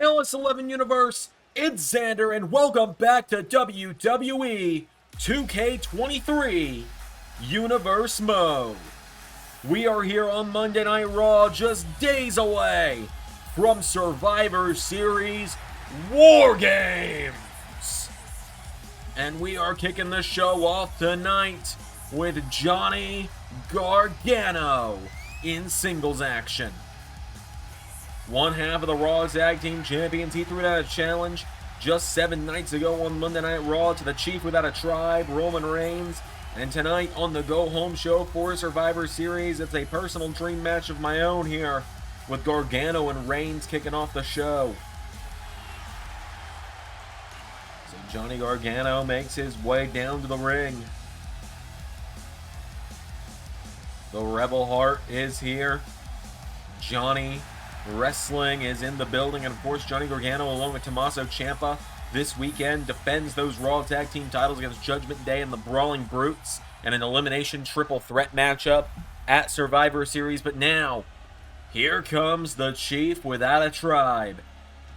LS11 Universe, it's Xander, and welcome back to WWE 2K23 Universe Mode. We are here on Monday Night Raw, just days away from Survivor Series War Games. And we are kicking the show off tonight with Johnny Gargano in singles action. One half of the Raw Tag Team Champions, he threw out a challenge just 7 nights ago on Monday Night Raw to the Chief Without a Tribe, Roman Reigns. And tonight on the Go Home Show for Survivor Series, it's a personal dream match of my own here with Gargano and Reigns kicking off the show. So Johnny Gargano makes his way down to the ring. The Rebel Heart is here. Johnny Wrestling is in the building, and of course Johnny Gargano along with Tommaso Ciampa this weekend defends those Raw Tag Team titles against Judgment Day and the Brawling Brutes in an elimination triple threat matchup at Survivor Series. But now, here comes the Chief Without a Tribe.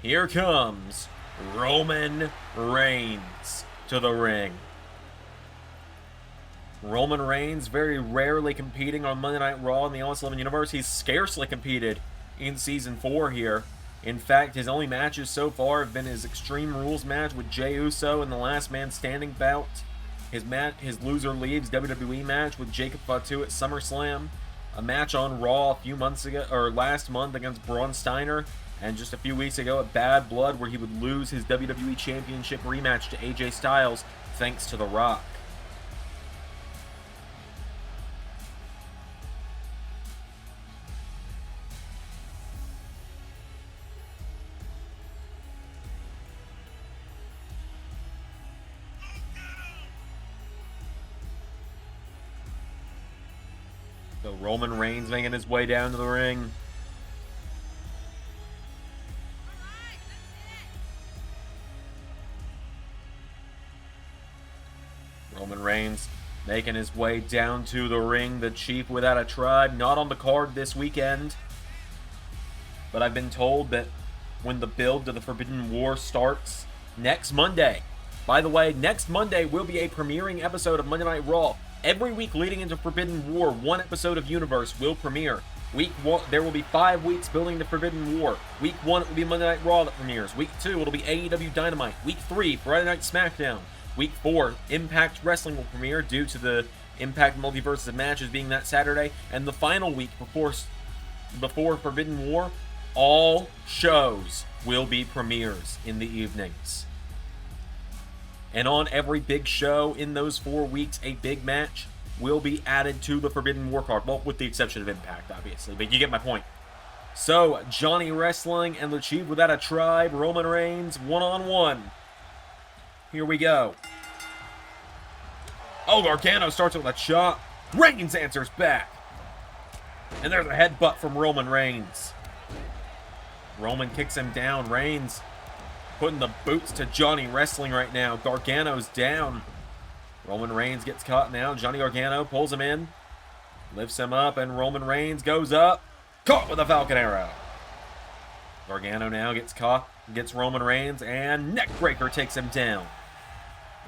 Here comes Roman Reigns to the ring. Roman Reigns very rarely competing on Monday Night Raw in the LS11 Universe. He's scarcely competed in Season 4 here. In fact, his only matches so far have been his Extreme Rules match with Jey Uso in the Last Man Standing bout, his Loser Leaves WWE match with Jacob Fatu at SummerSlam, a match on Raw a few months ago, or last month against Braun Steiner, and just a few weeks ago at Bad Blood where he would lose his WWE Championship rematch to AJ Styles thanks to The Rock. So Roman Reigns making his way down to the ring. Roman Reigns making his way down to the ring. The Chief Without a Tribe, not on the card this weekend. But I've been told that when the build to the Forbidden War starts next Monday. By the way, next Monday will be a premiering episode of Monday Night Raw. Every week leading into Forbidden War, one episode of Universe will premiere. Week 1, there will be 5 weeks building to Forbidden War. Week 1, it will be Monday Night Raw that premieres. Week 2, it'll be AEW Dynamite. Week 3, Friday Night SmackDown. Week 4, Impact Wrestling will premiere due to the Impact Multiverse of Matches being that Saturday. And the final week before Forbidden War, all shows will be premieres in the evenings. And on every big show in those 4 weeks, a big match will be added to the Forbidden War card. Well, with the exception of Impact, obviously, but you get my point. So, Johnny Wrestling and the Chief Without a Tribe, Roman Reigns, one-on-one. Here we go. Oh, Gargano starts with a chop. Reigns answers back. And there's a headbutt from Roman Reigns. Roman kicks him down. Reigns putting the boots to Johnny Wrestling right now. Gargano's down. Roman Reigns gets caught now. Johnny Gargano pulls him in. Lifts him up, and Roman Reigns goes up. Caught with a Falcon Arrow. Gargano now gets caught. Gets Roman Reigns, and Neckbreaker takes him down.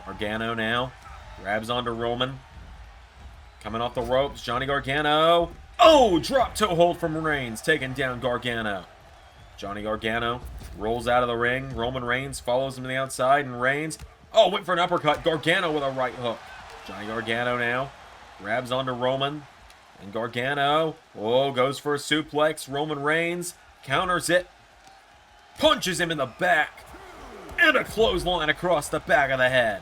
Gargano now grabs onto Roman. Coming off the ropes, Johnny Gargano. Oh, drop toe hold from Reigns, taking down Gargano. Johnny Gargano rolls out of the ring. Roman Reigns follows him to the outside, and Reigns, oh, went for an uppercut. Gargano with a right hook. Johnny Gargano now grabs onto Roman, and Gargano, oh, goes for a suplex. Roman Reigns counters it, punches him in the back, and a clothesline across the back of the head.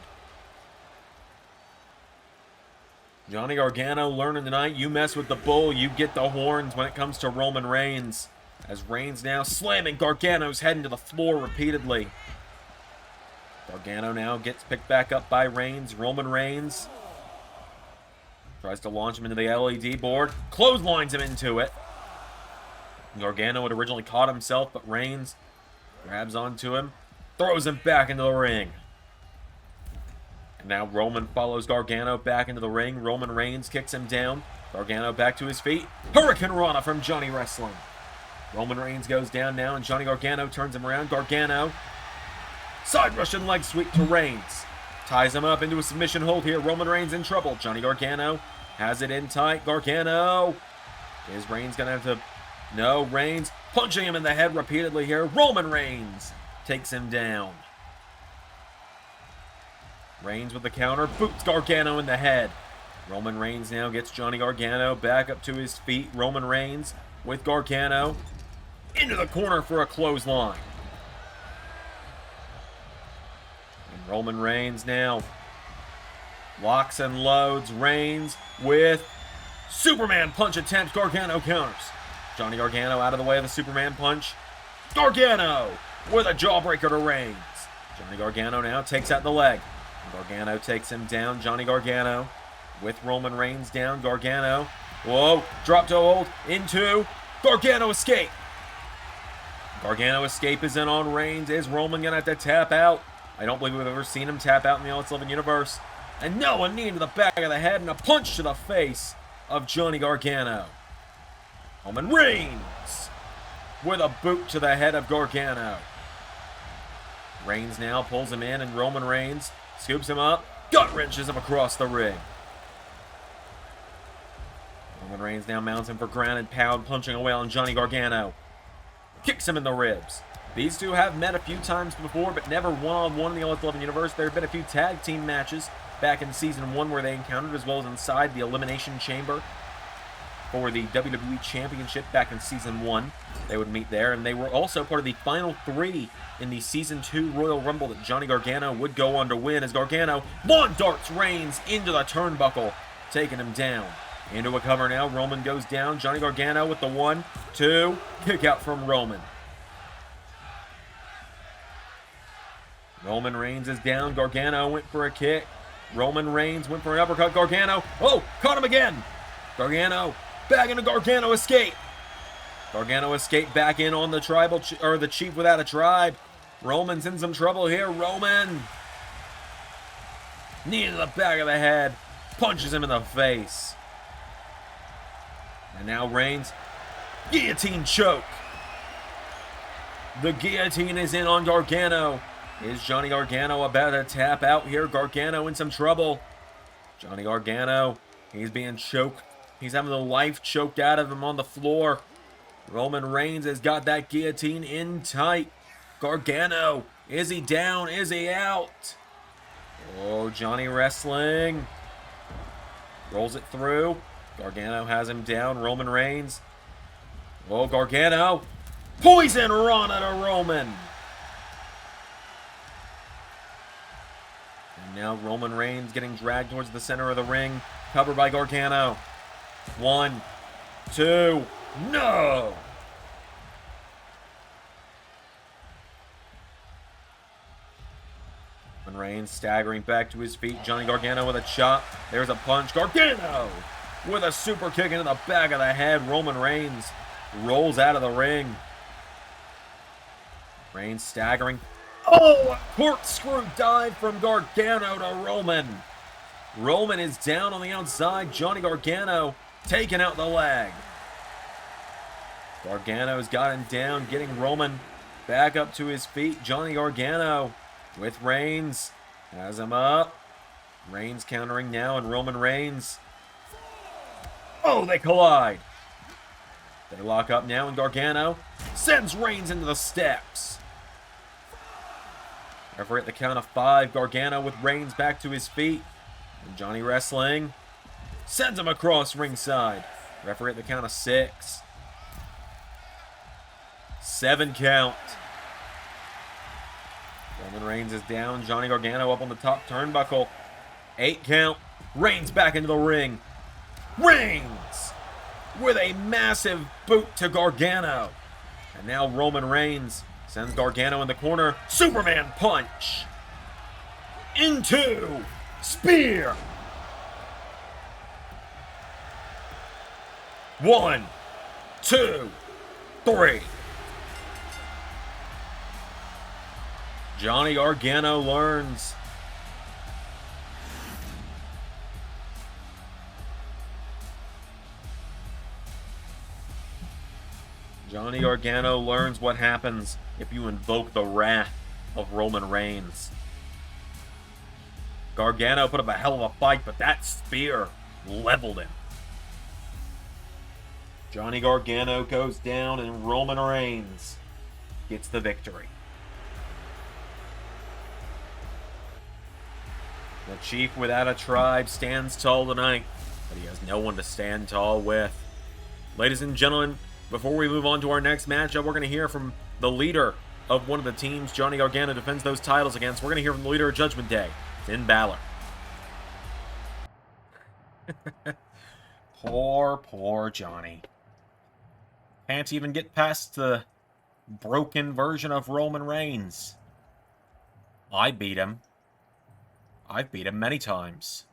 Johnny Gargano learning tonight, you mess with the bull, you get the horns when it comes to Roman Reigns. As Reigns now slamming Gargano's head into the floor repeatedly. Gargano now gets picked back up by Reigns. Roman Reigns tries to launch him into the LED board. Clotheslines him into it. Gargano had originally caught himself, but Reigns grabs onto him. Throws him back into the ring. And now Roman follows Gargano back into the ring. Roman Reigns kicks him down. Gargano back to his feet. Hurricane Rana from Johnny Wrestling. Roman Reigns goes down now, and Johnny Gargano turns him around. Gargano, side Russian leg sweep to Reigns. Ties him up into a submission hold here. Roman Reigns in trouble. Johnny Gargano has it in tight. Gargano. Is Reigns going to have to... No, Reigns punching him in the head repeatedly here. Roman Reigns takes him down. Reigns with the counter. Boots Gargano in the head. Roman Reigns now gets Johnny Gargano back up to his feet. Roman Reigns with Gargano into the corner for a clothesline. And Roman Reigns now locks and loads. Reigns with Superman punch attempt. Gargano counters. Johnny Gargano out of the way of the Superman punch. Gargano with a jawbreaker to Reigns. Johnny Gargano now takes out the leg. Gargano takes him down. Johnny Gargano with Roman Reigns down. Gargano. Whoa. Drop toe hold into Gargano escape. Gargano escape is in on Reigns. Is Roman going to have to tap out? I don't believe we've ever seen him tap out in the LS11 Universe. And no, a knee to the back of the head and a punch to the face of Johnny Gargano. Roman Reigns with a boot to the head of Gargano. Reigns now pulls him in, and Roman Reigns scoops him up, gut wrenches him across the ring. Roman Reigns now mounts him for ground and pound, punching away on Johnny Gargano. Kicks him in the ribs. These two have met a few times before, but never one-on-one in the LS11 Universe. There have been a few tag team matches back in Season 1 where they encountered, as well as inside the Elimination Chamber for the WWE Championship back in Season 1. They would meet there, and they were also part of the final 3 in the Season 2 Royal Rumble that Johnny Gargano would go on to win, as Gargano lawn darts Reigns into the turnbuckle, taking him down. Into a cover now. Roman goes down. Johnny Gargano with the 1, 2, kick out from Roman. Roman Reigns is down. Gargano went for a kick. Roman Reigns went for an uppercut. Gargano, oh, caught him again. Gargano back into Gargano escape. Gargano escape back in on the tribal, or the Chief without a tribe. Roman's in some trouble here. Roman. Knee to the back of the head. Punches him in the face. And now Reigns. Guillotine choke. The guillotine is in on Gargano. Is Johnny Gargano about to tap out here? Gargano in some trouble. Johnny Gargano, he's being choked. He's having the life choked out of him on the floor. Roman Reigns has got that guillotine in tight. Gargano, is he down? Is he out? Oh, Johnny wrestling. Rolls it through. Gargano has him down. Roman Reigns. Oh, Gargano. Poison Rana to Roman. And now Roman Reigns getting dragged towards the center of the ring. Covered by Gargano. 1, 2, no! Roman Reigns staggering back to his feet. Johnny Gargano with a chop. There's a punch. Gargano with a super kick into the back of the head. Roman Reigns rolls out of the ring. Reigns staggering. Oh, a corkscrew dive from Gargano to Roman. Roman is down on the outside. Johnny Gargano taking out the leg. Gargano's got him down, getting Roman back up to his feet. Johnny Gargano with Reigns. Has him up. Reigns countering now, and Roman Reigns. Oh, they collide. They lock up now, and Gargano sends Reigns into the steps. Referee at the count of 5. Gargano with Reigns back to his feet. And Johnny wrestling. Sends him across ringside. Referee at the count of 6. 7 count. Roman Reigns is down. Johnny Gargano up on the top turnbuckle. 8 count. Reigns back into the ring. Reigns with a massive boot to Gargano. And now Roman Reigns sends Gargano in the corner. Superman punch. Into spear. 1, 2, 3. Johnny Gargano learns. Johnny Gargano learns what happens if you invoke the wrath of Roman Reigns. Gargano put up a hell of a fight, but that spear leveled him. Johnny Gargano goes down and Roman Reigns gets the victory. The Chief without a tribe stands tall tonight, but he has no one to stand tall with. Ladies and gentlemen, before we move on to our next matchup, we're going to hear from the leader of one of the teams Johnny Gargano defends those titles against. We're going to hear from the leader of Judgment Day, Finn Balor. Poor Johnny. Can't even get past the broken version of Roman Reigns. I beat him. I've beat him many times.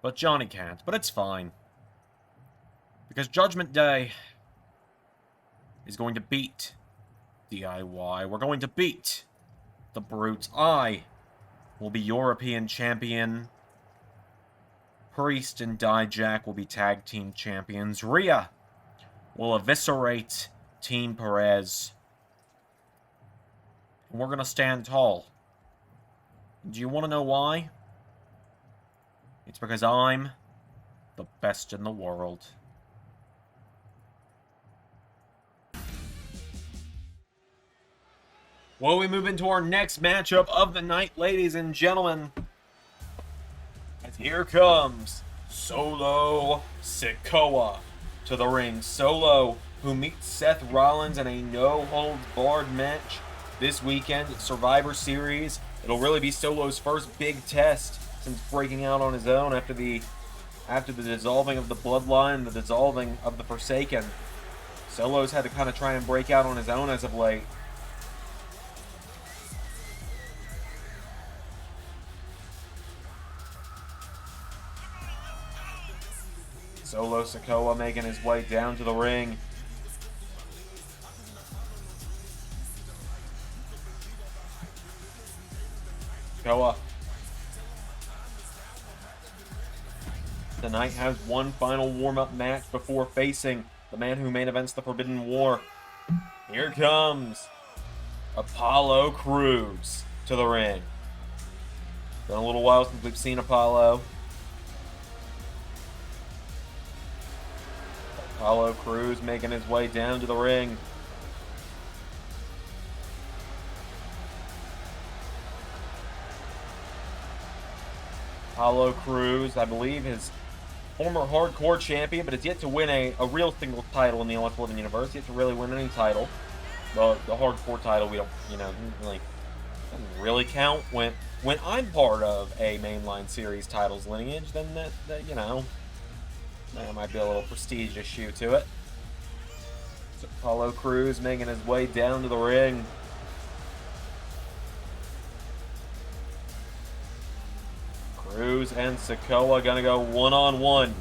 But Johnny can't. But it's fine. Because Judgment Day is going to beat DIY. We're going to beat the Brute. I will be European Champion. Priest and Dijak will be Tag Team Champions. Rhea will eviscerate Team Perez. And we're going to stand tall. Do you want to know why? It's because I'm the best in the world. Well, we move into our next matchup of the night, ladies and gentlemen. As here comes Solo Sikoa to the ring. Solo, who meets Seth Rollins in a no-holds-barred match this weekend at Survivor Series. It'll really be Solo's first big test since breaking out on his own after the dissolving of the Bloodline, the dissolving of the Forsaken. Solo's had to kind of try and break out on his own as of late. Solo Sikoa making his way down to the ring. Sikoa tonight has one final warm-up match before facing the man who main events the Forbidden War. Here comes Apollo Crews to the ring. Been a little while since we've seen Apollo. Apollo Crews making his way down to the ring. Apollo Crews, I believe, is former hardcore champion, but has yet to win a real single title in the LS11 Universe. Yet to really win any title. The hardcore title, we don't, doesn't really count. When I'm part of a mainline series titles lineage, then that there might be a little prestige issue to it. So Apollo Crews making his way down to the ring. Crews and Sikoa gonna go one-on-one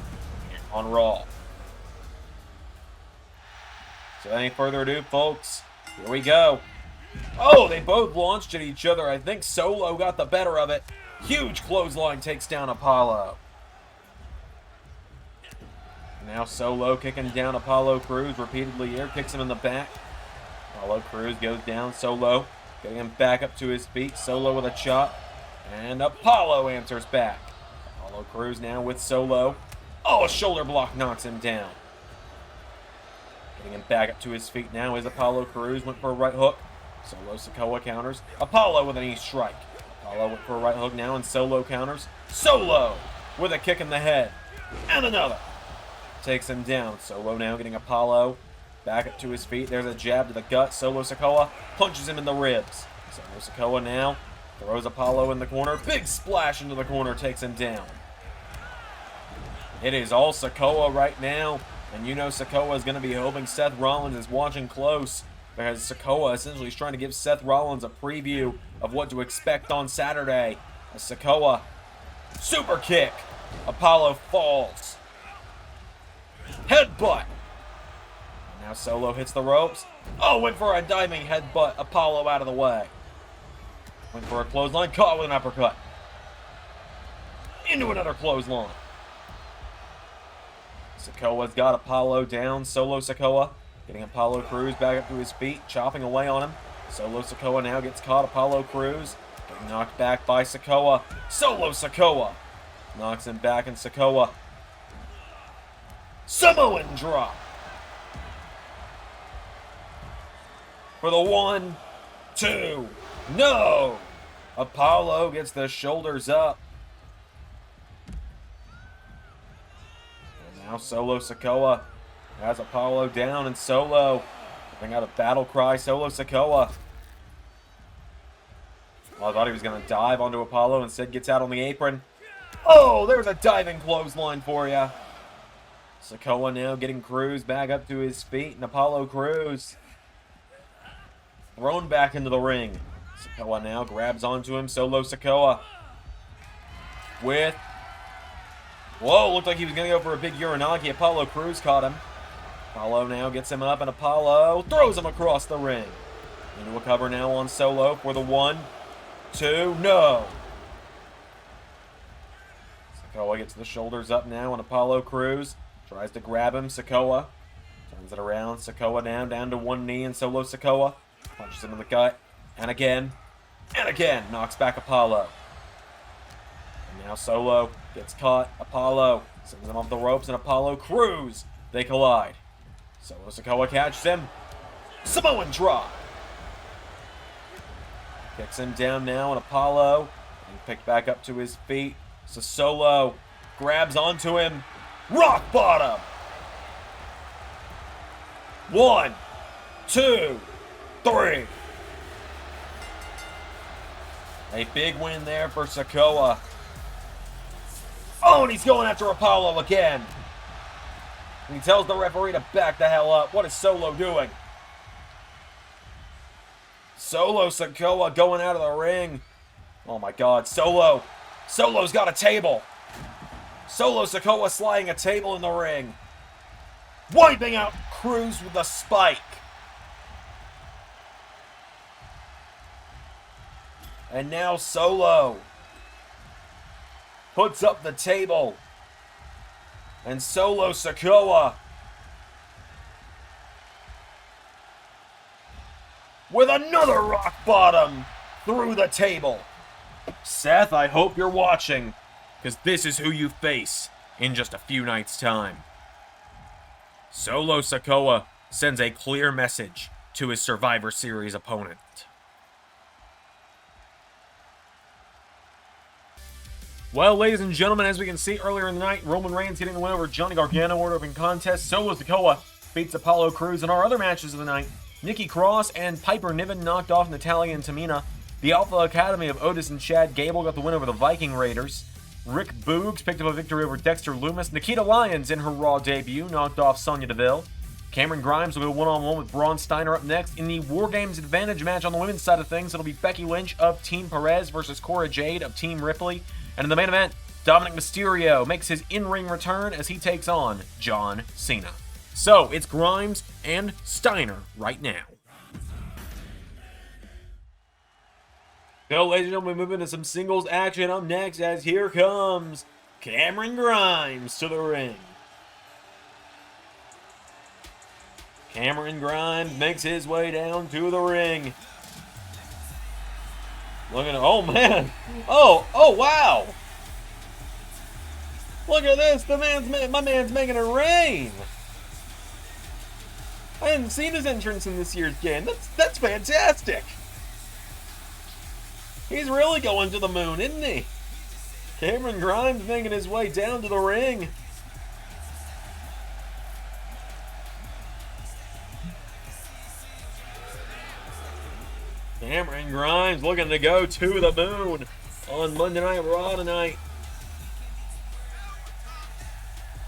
on Raw. So any further ado, folks, here we go. Oh, they both launched at each other. I think Solo got the better of it. Huge clothesline takes down Apollo. Now Solo kicking down Apollo Crews repeatedly here, kicks him in the back. Apollo Crews goes down, Solo getting him back up to his feet. Solo with a chop, and Apollo answers back. Apollo Crews now with Solo. Oh, a shoulder block knocks him down. Getting him back up to his feet now is Apollo Crews, went for a right hook. Solo Sikoa counters. Apollo with a knee strike. Apollo went for a right hook now and Solo counters. Solo with a kick in the head, and another. Takes him down. Solo now getting Apollo back up to his feet. There's a jab to the gut. Solo Sikoa punches him in the ribs. Solo Sikoa now throws Apollo in the corner. Big splash into the corner. Takes him down. It is all Sikoa right now. And you know Sikoa is going to be hoping Seth Rollins is watching close. Because Sikoa essentially is trying to give Seth Rollins a preview of what to expect on Saturday. As Sikoa, super kick. Apollo falls. Headbutt. Now Solo hits the ropes. Oh, went for a diving headbutt. Apollo out of the way. Went for a clothesline. Caught with an uppercut. Into another clothesline. Sikoa's got Apollo down. Solo Sikoa Getting Apollo Crews back up to his feet, chopping away on him. Solo Sikoa now gets caught. Apollo Crews getting knocked back by Sikoa. Solo Sikoa knocks him back, and Sikoa. Samoan drop. For the 1, 2, no! Apollo gets the shoulders up. And now Solo Sikoa has Apollo down, and Solo putting out a battle cry. Solo Sikoa. Well, I thought he was going to dive onto Apollo, instead gets out on the apron. Oh, there's a diving clothesline for you. Sikoa now getting Crews back up to his feet, and Apollo Crews thrown back into the ring. Sikoa now grabs onto him. Solo Sikoa with... Whoa, looked like he was going to go for a big Uranagi. Apollo Crews caught him. Apollo now gets him up, and Apollo throws him across the ring. Into a cover now on Solo for the 1, 2, no! Sikoa gets the shoulders up now, and Apollo Crews tries to grab him. Sikoa turns it around. Sikoa down to one knee, and Solo Sikoa punches him in the gut. And again, knocks back Apollo. And now Solo gets caught. Apollo sends him off the ropes, and Apollo Crews, they collide. Solo Sikoa catches him. Samoan drop. Kicks him down now, and Apollo picked back up to his feet. So Solo grabs onto him. Rock bottom. 1, 2, 3. A big win there for Sikoa. Oh, and he's going after Apollo again. And he tells the referee to back the hell up. What is Solo doing? Solo Sikoa going out of the ring. Oh my God, Solo's got a table. Solo Sikoa sliding a table in the ring. Wiping out Crews with a spike. And now Solo puts up the table. And Solo Sikoa with another rock bottom through the table. Seth, I hope you're watching, because this is who you face in just a few nights' time. Solo Sikoa sends a clear message to his Survivor Series opponent. Well, ladies and gentlemen, as we can see earlier in the night, Roman Reigns getting the win over Johnny Gargano, order open contest. Solo Sikoa beats Apollo Crews. In our other matches of the night, Nikki Cross and Piper Niven knocked off Natalya and Tamina. The Alpha Academy of Otis and Chad Gable got the win over the Viking Raiders. Rick Boogs picked up a victory over Dexter Lumis. Nikita Lyons, in her Raw debut, knocked off Sonya Deville. Cameron Grimes will go one-on-one with Braun Steiner up next. In the War Games Advantage match on the women's side of things, it'll be Becky Lynch of Team Perez versus Cora Jade of Team Ripley. And in the main event, Dominik Mysterio makes his in-ring return as he takes on John Cena. So, it's Grimes and Steiner right now. So, ladies and gentlemen, we move into some singles action up next as here comes Cameron Grimes to the ring. Cameron Grimes makes his way down to the ring. Look at it. Oh, man. Oh, wow. Look at this. My man's making it rain. I hadn't seen his entrance in this year's game. That's fantastic. He's really going to the moon, isn't he? Cameron Grimes making his way down to the ring. Cameron Grimes looking to go to the moon on Monday Night Raw tonight.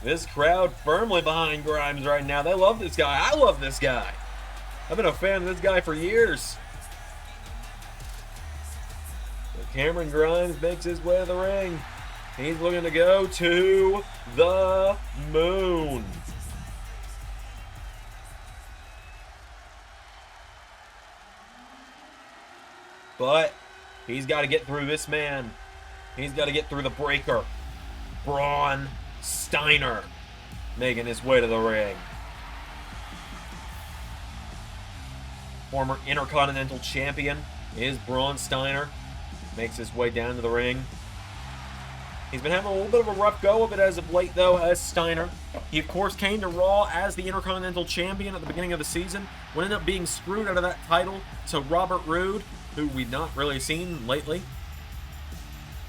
This crowd firmly behind Grimes right now. They love this guy. I love this guy. I've been a fan of this guy for years. So Cameron Grimes makes his way to the ring. He's looking to go to the moon. But he's got to get through this man. He's got to get through the breaker. Braun Steiner making his way to the ring. former Intercontinental Champion, is Braun Steiner. Makes his way down to the ring. He's been having a little bit of a rough go of it as of late, though, as Steiner. He, of course, came to Raw as the Intercontinental Champion at the beginning of the season, would end up being screwed out of that title to Robert Roode, who we've not really seen lately.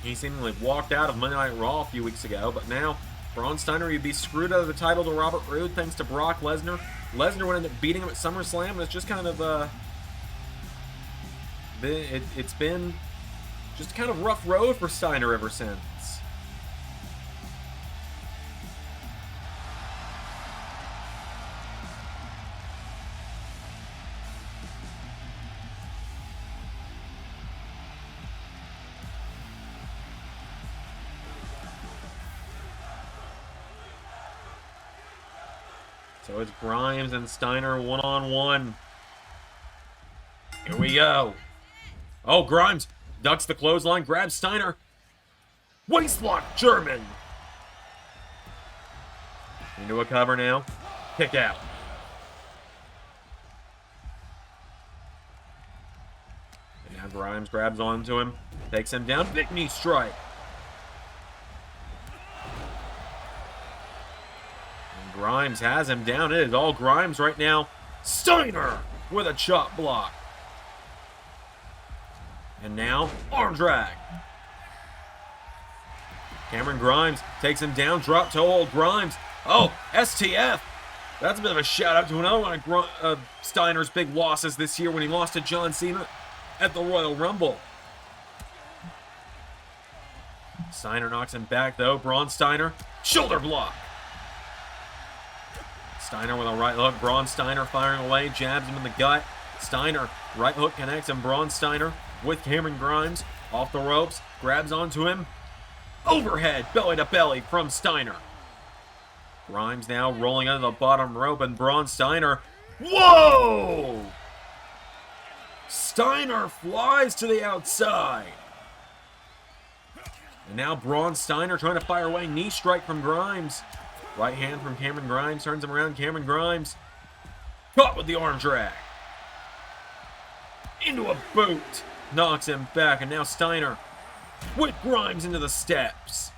He seemingly walked out of Monday Night Raw a few weeks ago, but now Braun Steiner would be screwed out of the title to Robert Roode thanks to Brock Lesnar. Lesnar would end up beating him at SummerSlam, and it's just kind of it's been just kind of rough road for Steiner ever since. So it's Grimes and Steiner one-on-one. Here we go. Oh, Grimes ducks the clothesline, grabs Steiner. Waistlock German. Into a cover now. Kick out. And now Grimes grabs onto him. Takes him down. Big knee strike. Grimes has him down. It is all Grimes right now. Steiner with a chop block. And now, arm drag. Cameron Grimes takes him down. Drop toe hold Grimes. Oh, STF. That's a bit of a shout out to another one of Steiner's big losses this year when he lost to John Cena at the Royal Rumble. Steiner knocks him back though. Braun Steiner, shoulder block. Steiner with a right hook. Braun Steiner firing away. Jabs him in the gut. Steiner, right hook connects him. Braun Steiner with Cameron Grimes. Off the ropes. Grabs onto him. Overhead, belly to belly from Steiner. Grimes now rolling under the bottom rope. And Braun Steiner. Whoa! Steiner flies to the outside. And now Braun Steiner trying to fire away. Knee strike from Grimes. Right hand from Cameron Grimes, turns him around. Cameron Grimes caught with the arm drag. Into a boot. Knocks him back, and now Steiner with Grimes into the steps.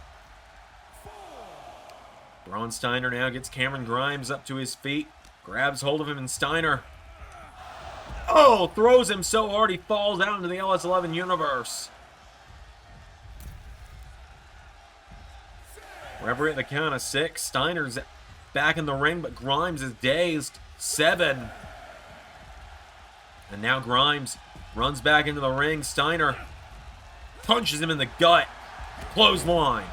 Braun Steiner now gets Cameron Grimes up to his feet. Grabs hold of him, and Steiner, oh, throws him so hard he falls out into the LS11 Universe. Referee at the count of 6. Steiner's back in the ring, but Grimes is dazed. 7. And now Grimes runs back into the ring. Steiner punches him in the gut. Clothesline.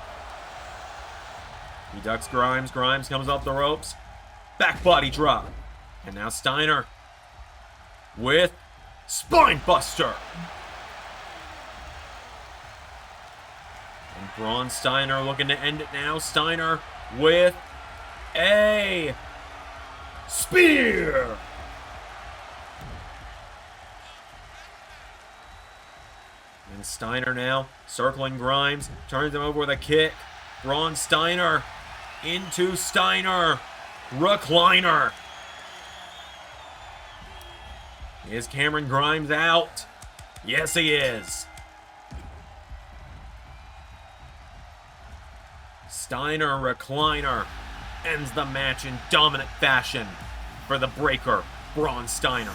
He ducks Grimes. Grimes comes off the ropes. Back body drop. And now Steiner with spine buster. And Braun Steiner looking to end it now. Steiner with a spear. And Steiner now circling Grimes. Turns him over with a kick. Braun Steiner into Steiner. Recliner. Is Cameron Grimes out? Yes, he is. Steiner recliner ends the match in dominant fashion for the breaker, Braun Steiner.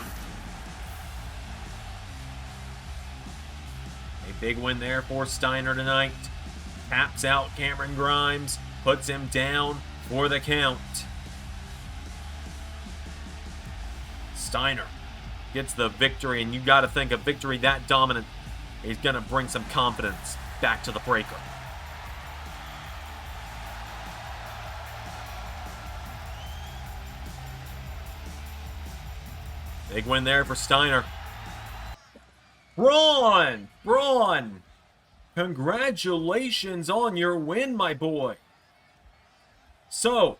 A big win there for Steiner tonight. Taps out Cameron Grimes, puts him down for the count. Steiner gets the victory, and you got to think a victory that dominant is going to bring some confidence back to the breaker. Big win there for Steiner. Braun! Congratulations on your win, my boy. So,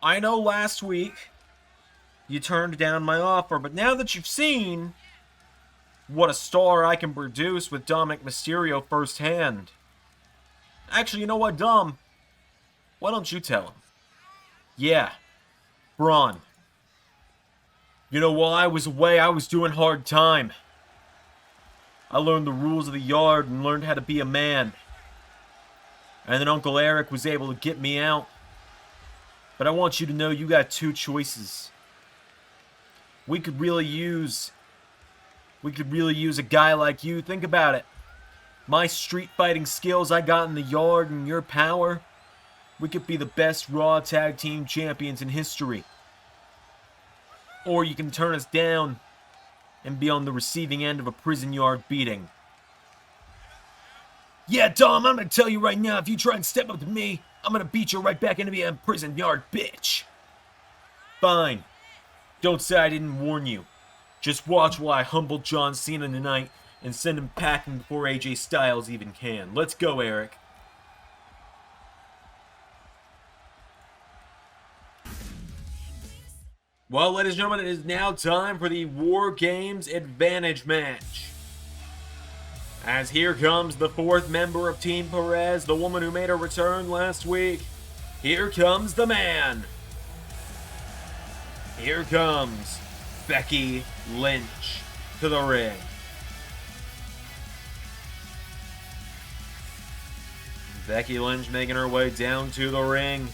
I know last week you turned down my offer, but now that you've seen what a star I can produce with Dominik Mysterio firsthand. Actually, you know what, Dom? Why don't you tell him? Yeah, Braun. You know, while I was away, I was doing hard time. I learned the rules of the yard and learned how to be a man. And then Uncle Eric was able to get me out. But I want you to know you got two choices. We could really use a guy like you. Think about it. My street fighting skills I got in the yard and your power. We could be the best Raw Tag Team Champions in history. Or you can turn us down and be on the receiving end of a prison yard beating. Yeah, Dom, I'm gonna tell you right now, if you try and step up to me, I'm gonna beat you right back into being a prison yard, bitch. Fine. Don't say I didn't warn you. Just watch while I humble John Cena tonight and send him packing before AJ Styles even can. Let's go, Eric. Well, ladies and gentlemen, it is now time for the War Games Advantage match. As here comes the fourth member of Team Perez, the woman who made her return last week. Here comes the man. Here comes Becky Lynch to the ring. Becky Lynch making her way down to the ring.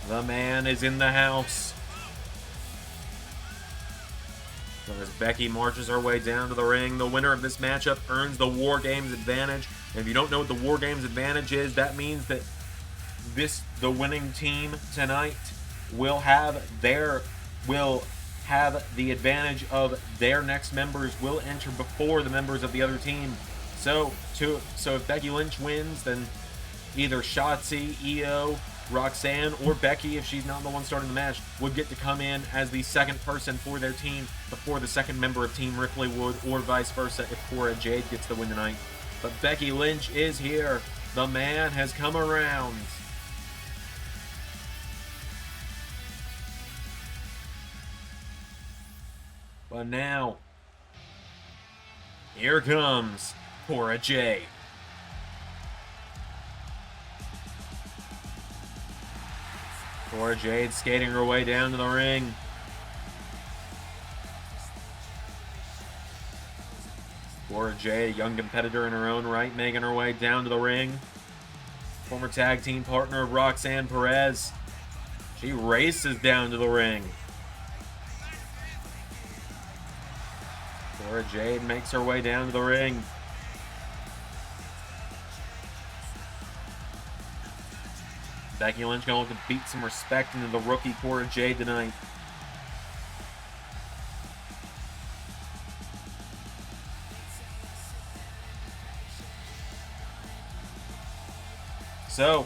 The man is in the house. So as Becky marches her way down to the ring, the winner of this matchup earns the War Games Advantage. And if you don't know what the War Games Advantage is, that means that the winning team tonight will have the advantage of their next members will enter before the members of the other team. So if Becky Lynch wins, then either Shotzi, Io, Roxanne, or Becky, if she's not the one starting the match, would get to come in as the second person for their team before the second member of Team Ripley would, or vice versa if Cora Jade gets the win tonight. But Becky Lynch is here. The man has come around. But now, here comes Cora Jade. Cora Jade skating her way down to the ring. Cora Jade, a young competitor in her own right, making her way down to the ring. Former tag team partner of Roxanne Perez. She races down to the ring. Cora Jade makes her way down to the ring. Becky Lynch going to beat some respect into the rookie Cora Jade tonight. So,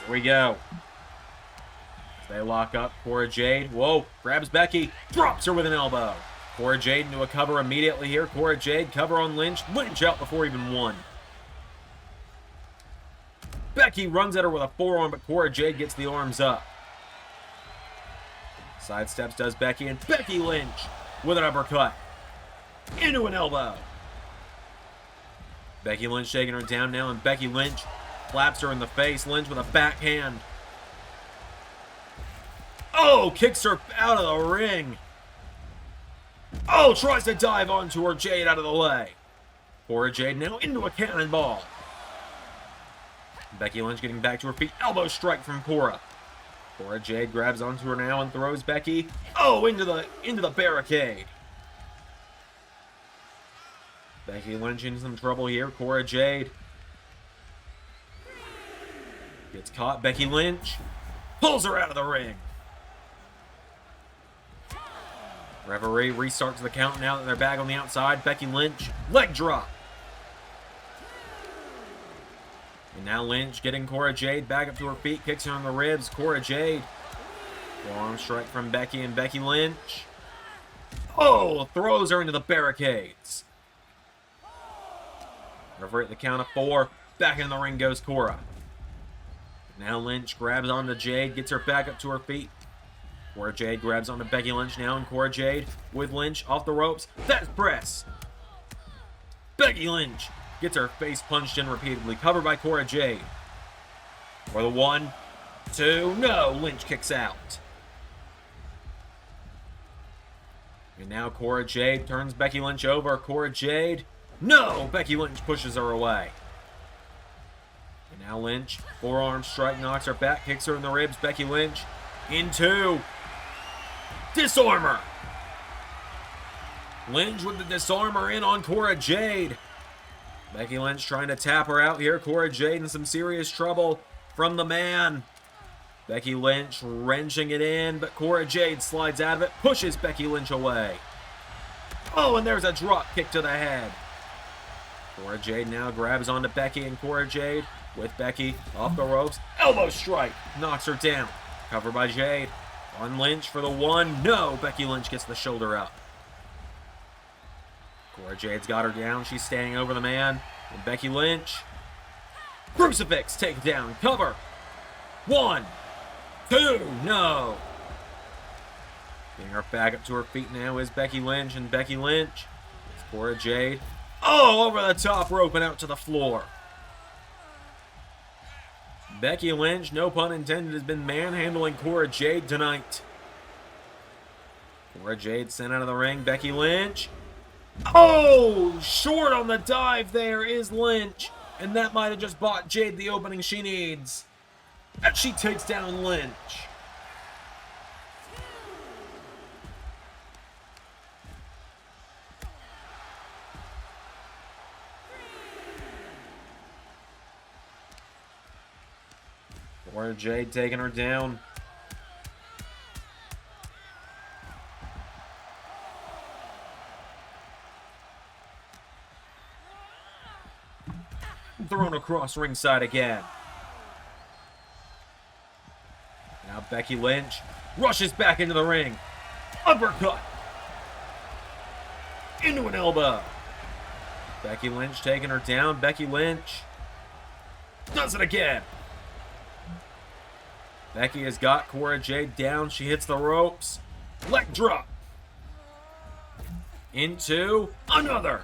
here we go. They lock up. Cora Jade, whoa, grabs Becky, drops her with an elbow. Cora Jade into a cover immediately here. Cora Jade, cover on Lynch. Lynch out before even one. Becky runs at her with a forearm, but Cora Jade gets the arms up. Sidesteps does Becky, and Becky Lynch with an uppercut. Into an elbow. Becky Lynch taking her down now, and Becky Lynch slaps her in the face. Lynch with a backhand. Oh, kicks her out of the ring. Oh, tries to dive onto her. Jade out of the way. Cora Jade now into a cannonball. Becky Lynch getting back to her feet. Elbow strike from Cora. Cora Jade grabs onto her now and throws Becky. Oh, into the barricade. Becky Lynch in some trouble here. Cora Jade gets caught. Becky Lynch pulls her out of the ring. Referee restarts the count now that they're back on the outside. Becky Lynch, leg drop. And now Lynch getting Cora Jade back up to her feet, kicks her on the ribs. Cora Jade, forearm strike from Becky and Becky Lynch. Oh, throws her into the barricades. Referee at the count of 4. Back in the ring goes Cora. Now Lynch grabs onto Jade, gets her back up to her feet. Cora Jade grabs onto Becky Lynch now, and Cora Jade with Lynch off the ropes. That's press. Becky Lynch gets her face punched in repeatedly, covered by Cora Jade. For the 1, 2, no, Lynch kicks out. And now Cora Jade turns Becky Lynch over. Cora Jade, no, Becky Lynch pushes her away. And now Lynch, forearm strike, knocks her back, kicks her in the ribs. Becky Lynch into disarmor. Lynch with the disarmor in on Cora Jade. Becky Lynch trying to tap her out here. Cora Jade in some serious trouble from the man. Becky Lynch wrenching it in, but Cora Jade slides out of it, pushes Becky Lynch away. Oh, and there's a drop kick to the head. Cora Jade now grabs onto Becky, and Cora Jade with Becky off the ropes. Elbow strike, knocks her down. Covered by Jade. On Lynch for the 1. No, Becky Lynch gets the shoulder up. Cora Jade's got her down. She's standing over the man. And Becky Lynch. Crucifix, take down, cover. 1, 2, no. Getting her back up to her feet now is Becky Lynch, and Becky Lynch. It's Cora Jade. Oh, over the top rope and out to the floor. Becky Lynch, no pun intended, has been manhandling Cora Jade tonight. Cora Jade sent out of the ring. Becky Lynch. Oh, short on the dive there is Lynch. And that might have just bought Jade the opening she needs. And she takes down Lynch. Cora Jade taking her down. Thrown across ringside again. Now Becky Lynch rushes back into the ring. Uppercut. Into an elbow. Becky Lynch taking her down. Becky Lynch does it again. Becky has got Cora Jade down. She hits the ropes. Leg drop. Into another.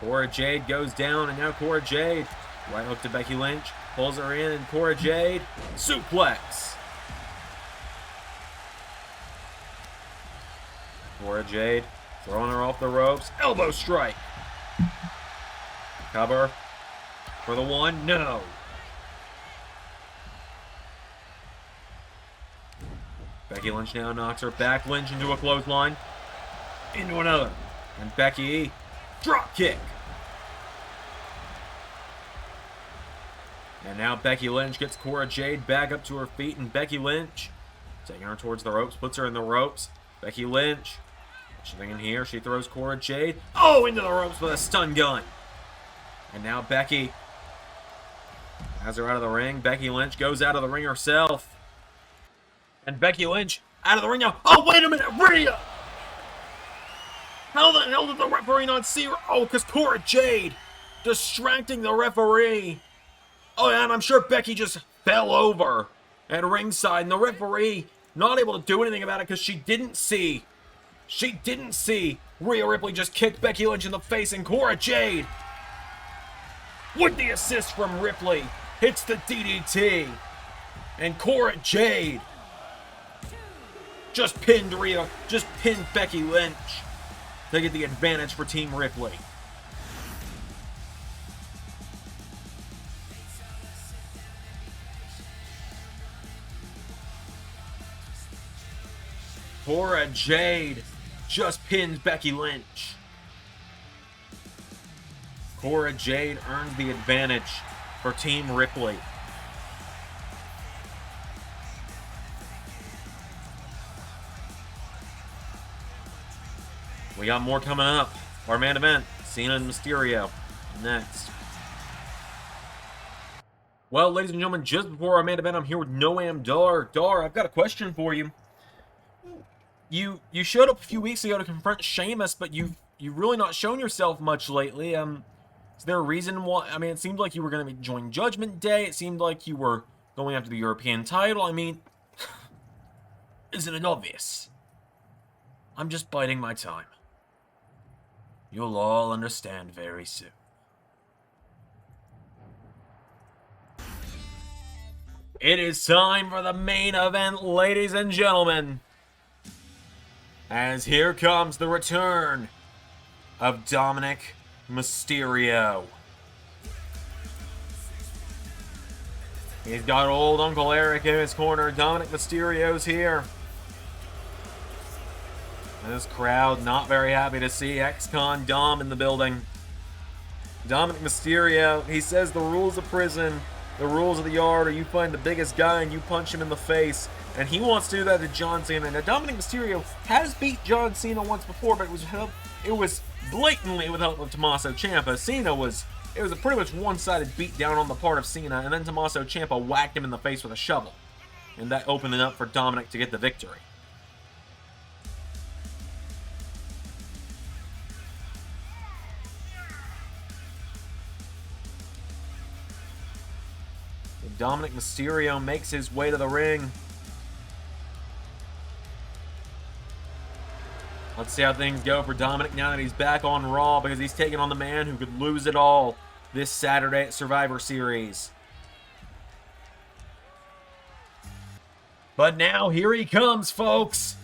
Cora Jade goes down, and now Cora Jade, right hook to Becky Lynch, pulls her in, and Cora Jade, suplex. Cora Jade throwing her off the ropes, elbow strike. Cover for the 1, no. Becky Lynch now knocks her back. Lynch into a clothesline. Into another. And Becky, drop kick. And now Becky Lynch gets Cora Jade back up to her feet. And Becky Lynch, taking her towards the ropes, puts her in the ropes. Becky Lynch, she's in here. She throws Cora Jade. Oh, into the ropes with a stun gun. And now Becky has her out of the ring. Becky Lynch goes out of the ring herself. And Becky Lynch out of the ring now. Oh, wait a minute, Rhea! How the hell did the referee not see her? Oh, because Cora Jade distracting the referee. Oh, and I'm sure Becky just fell over at ringside. And the referee not able to do anything about it because she didn't see Rhea Ripley just kick Becky Lynch in the face. And Cora Jade, with the assist from Ripley, hits the DDT. And Cora Jade just pinned Becky Lynch to get the advantage for Team Ripley. Cora Jade just pinned Becky Lynch. Cora Jade earned the advantage for Team Ripley. We got more coming up. Our main event, Cena and Mysterio, next. Well, ladies and gentlemen, just before our main event, I'm here with Noam Dar. Dar, I've got a question for you. You showed up a few weeks ago to confront Sheamus, but you've really not shown yourself much lately. Is there a reason why? I mean, it seemed like you were going to be joining Judgment Day. It seemed like you were going after the European title. I mean, Isn't it obvious? I'm just biding my time. You'll all understand very soon. It is time for the main event, ladies and gentlemen. As here comes the return of Dominik Mysterio. He's got old Uncle Eric in his corner. Dominik Mysterio's here. And this crowd not very happy to see ex-con Dom in the building. Dominik Mysterio, he says the rules of prison, the rules of the yard are you find the biggest guy and you punch him in the face. And he wants to do that to John Cena. Now, Dominik Mysterio has beat John Cena once before, but it was blatantly with help of Tommaso Ciampa. It was a pretty much one-sided beatdown on the part of Cena, and then Tommaso Ciampa whacked him in the face with a shovel. And that opened it up for Dominik to get the victory. Dominik Mysterio makes his way to the ring. Let's see how things go for Dominik now that he's back on Raw, because he's taking on the man who could lose it all this Saturday at Survivor Series. But now, here he comes, folks.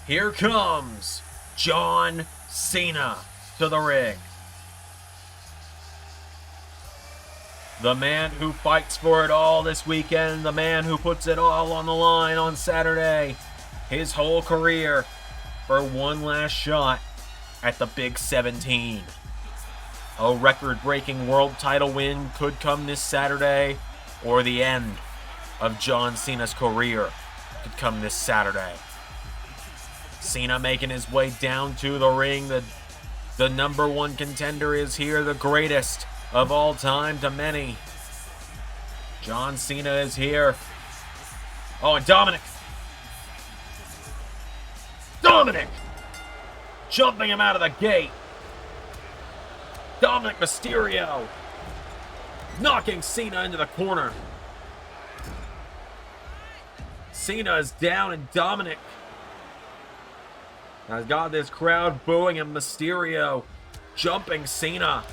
Here comes John Cena to the ring. The man who fights for it all this weekend. The man who puts it all on the line on Saturday. His whole career for one last shot at the Big 17. A record-breaking world title win could come this Saturday, or the end of John Cena's career could come this Saturday. Cena making his way down to the ring. The number one contender is here, the greatest of all time to many. John Cena is here. Oh, and Dominik jumping him out of the gate. Dominik Mysterio knocking Cena into the corner. Cena is down, and Dominik has got this crowd booing him. Mysterio jumping Cena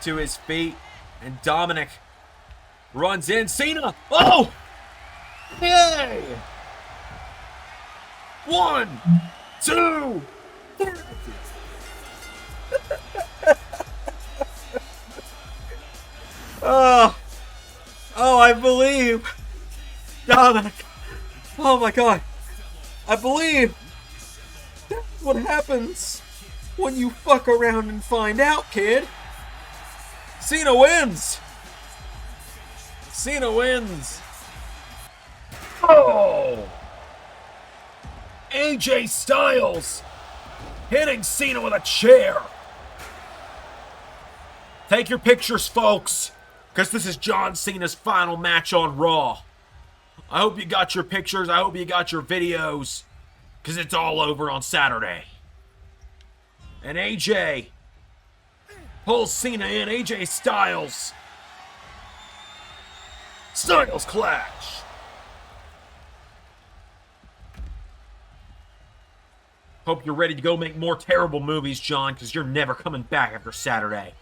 to his feet, and Dominik runs in. Cena! Oh! Yay! 1, 2, 3. Oh, I believe. Dominik. Oh my God. I believe. That's what happens when you fuck around and find out, kid. Cena wins. Cena wins. Oh! AJ Styles hitting Cena with a chair. Take your pictures, folks, because this is John Cena's final match on Raw. I hope you got your pictures. I hope you got your videos, because it's all over on Saturday. And AJ pulls Cena in. AJ Styles. Styles clash. Hope you're ready to go make more terrible movies, John, because you're never coming back after Saturday.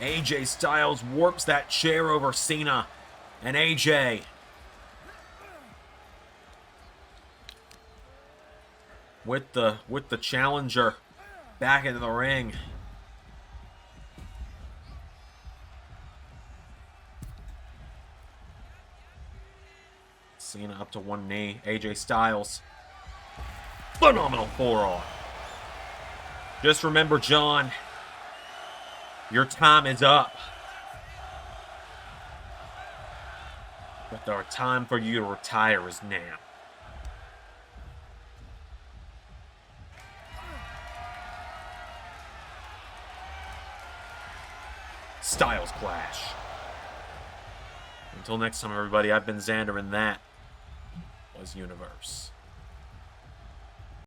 AJ Styles warps that chair over Cena. And AJ with the challenger back into the ring. Cena up to one knee. AJ Styles. Phenomenal forearm. Just remember, John, your time is up. But the time for you to retire is now. Styles clash. Until next time, everybody, I've been Xander, and that was Universe.